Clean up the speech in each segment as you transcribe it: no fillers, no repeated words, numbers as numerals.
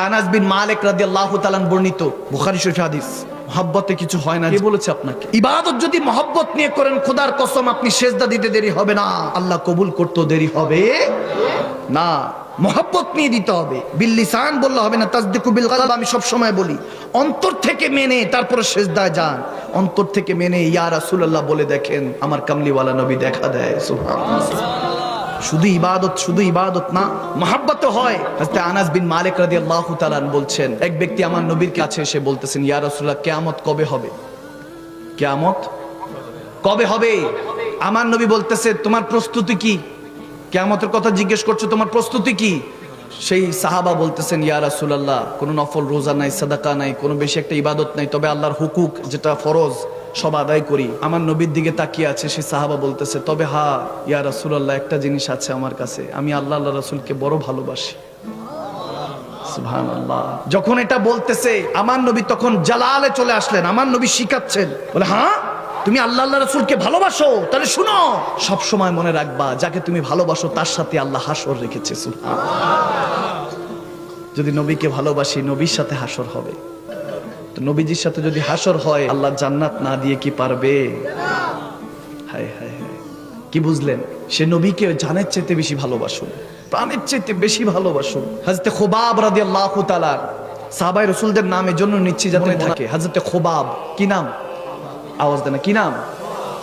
আনাস বিন মালিক রাদিয়াল্লাহু তাআলা বর্ণিত বুখারী শরীফ হাদিস, মহব্বতে কিছু হয় না। কে বলেছে আপনাকে? ইবাদত যদি মহব্বত নিয়ে করেন, খোদার কসম আপনি সেজদা দিতে দেরি হবে না, আল্লাহ কবুল করতে দেরি হবে না। মহব্বত নিয়ে দিতে হবে, বিল লিসান বললে হবে না, তাসদিকু বিল কলব। আমি সব সময় বলি অন্তর থেকে মেনে তারপরে সেজদায় যান। অন্তর থেকে মেনে ইয়া রাসূলুল্লাহ বলে দেখেন, আমার কামলিওয়ালা নবী দেখা দেয়। সুবহানাল্লাহ। শুধু ইবাদত না, মহব্বত হয়। হযরত আনাস বিন মালিক রাদিয়াল্লাহু তাআলা বলছেন, এক ব্যক্তি আমার নবীর কাছে এসে বলতেছেন, ইয়া রাসূলুল্লাহ কিয়ামত কবে হবে? কিয়ামত কবে হবে? আমার নবী বলতেছে, তোমার প্রস্তুতি কি? কিয়ামতের কথা জিজ্ঞেস করছো, তোমার প্রস্তুতি কি? সেই সাহাবা বলতেছেন, ইয়া রাসূলুল্লাহ কোনো নফল রোজা নাই, সাদাকা নাই, কোনো বেশি একটা ইবাদত নাই, তবে আল্লাহর হুকুক যেটা ফরজ সব আদায় করি। আমার নবীর দিকে তাকিয়ে আছে সেই সাহাবা বলতেছে, তবে হ্যাঁ ইয়া রাসূলুল্লাহ একটা জিনিস আছে আমার কাছে, আমি আল্লাহ রাসূলকে বড় ভালোবাসি। সুবহানাল্লাহ। যখন এটা বলতেছে আমার নবী তখন জালালে চলে আসলেন। আমার নবী শিখাচ্ছেন, বলে হ্যাঁ তুমি আল্লাহ রাসূলকে ভালোবাসো, তাহলে শুনো, সব সময় মনে রাখবা যাকে তুমি ভালোবাসো তার সাথে আল্লাহ হাসর রেখেছে। যদি নবীকে ভালোবাসি, নবীর সাথে হাসর হবে। তো নবীজির সাথে যদি হাসর হয়, আল্লাহ জান্নাত না দিয়ে কি পারবে? হায় হায় হায়, কি বুঝলেন? সে নবীকে জানের চাইতে বেশি ভালোবাসুন, প্রাণের চাইতে বেশি ভালোবাসুন। হযরত খুবাব রাদিয়াল্লাহু তাআলা, সাহাবায়ে রাসূলদের নাম এজন্য নিচ্ছি যাতে মনে থাকে। হযরত খুবাব, কি নাম? আওয়াজ দেন, কি নাম?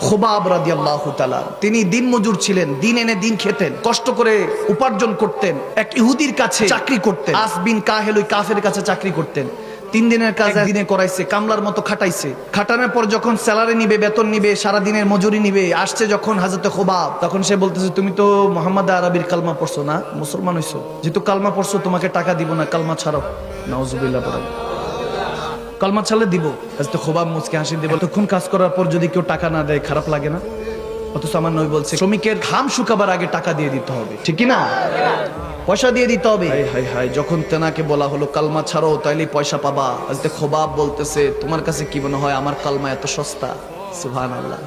খুবাব রাদিয়াল্লাহু তাআলা। তিনি দিন মজুর ছিলেন, দিন এনে দিন খেতেন, কষ্ট করে উপার্জন করতেন। এক ইহুদির কাছে চাকরি করতেন, আস বিন কাহেল, ওই কাফের কাছে চাকরি করতেন। 3 দিনের কাজ দিনে করাইছে, কামলার মতো খাটাইছে। খাটানোর পর যখন স্যালারি নিবে, বেতন নিবে, সারা দিনের মজুরি নিবে, আসছে যখন হযরত খুবাব, তখন সে বলতেছে, তুমি তো মুহাম্মদ আরবির কালমা পড়ছো না, মুসলমান হইছো, যেহেতু কালমা পড়ছো তোমাকে টাকা দিব না, কালমা ছাড়ো। নাউজুবিল্লাহ পড়াই, কালমা ছাড়লে দিব। হযরত খুবাব মুচকি হাসি দিয়ে, তখন কাজ করার পর যদি কেউ টাকা না দেয় খারাপ লাগে না? অথচ আমার নবী বলছে, শ্রমিকের ঘাম শুকাবার আগে টাকা দিয়ে দিতে হবে, ঠিক কি না? পয়সা দিয়ে দিতে হবে। হায় হায় হায়, যখন তেনাকে বলা হলো কালমা ছাড়ো তাইলে পয়সা পাবা, হযরত খুবাব বলতেছে, তোমার কাছে কি মনে হয় আমার কালমা এত সস্তা? সুবহানাল্লাহ।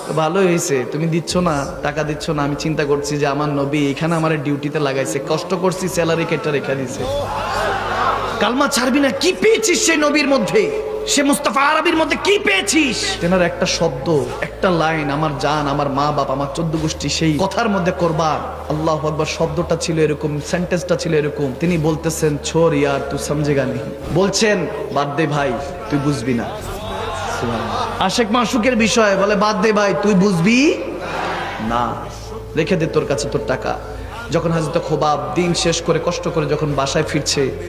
তো ভালোই হয়েছে, তুমি দিচ্ছ না, টাকা দিচ্ছ না। আমি চিন্তা করছি যে আমার নবী এখানে আমার ডিউটিতে লাগাইছে, কষ্ট করছি, স্যালারি কেটে রেখে দিছে। কালমা ছাড়বি না, কি পেয়েছিস সেই নবীর মধ্যে? সে মুস্তাফা আরবির মধ্যে কি পেয়েছিস? তেনার একটা শব্দ, একটা লাইন, আমার জান, আমার মা বাপ, আমার 14 গোষ্ঠী, সেই কথার মধ্যে কুরবান। আল্লাহু আকবার শব্দটা ছিল এরকম, সেন্টেন্সটা ছিল এরকম। তিনি বলতেছেন, ছোর ইয়ার তুই সমঝেগা নেই, বলছেন বাদ দে ভাই তুই বুঝবি না। আশেক মাশুকের বিষয় বলে, বাদ দে ভাই তুই বুঝবি না, রেখে দে তোর কাছে তোর টাকা। যখন হযরত খুবাব দিন শেষ করে কষ্ট করে যখন বাসায় ফিরছে,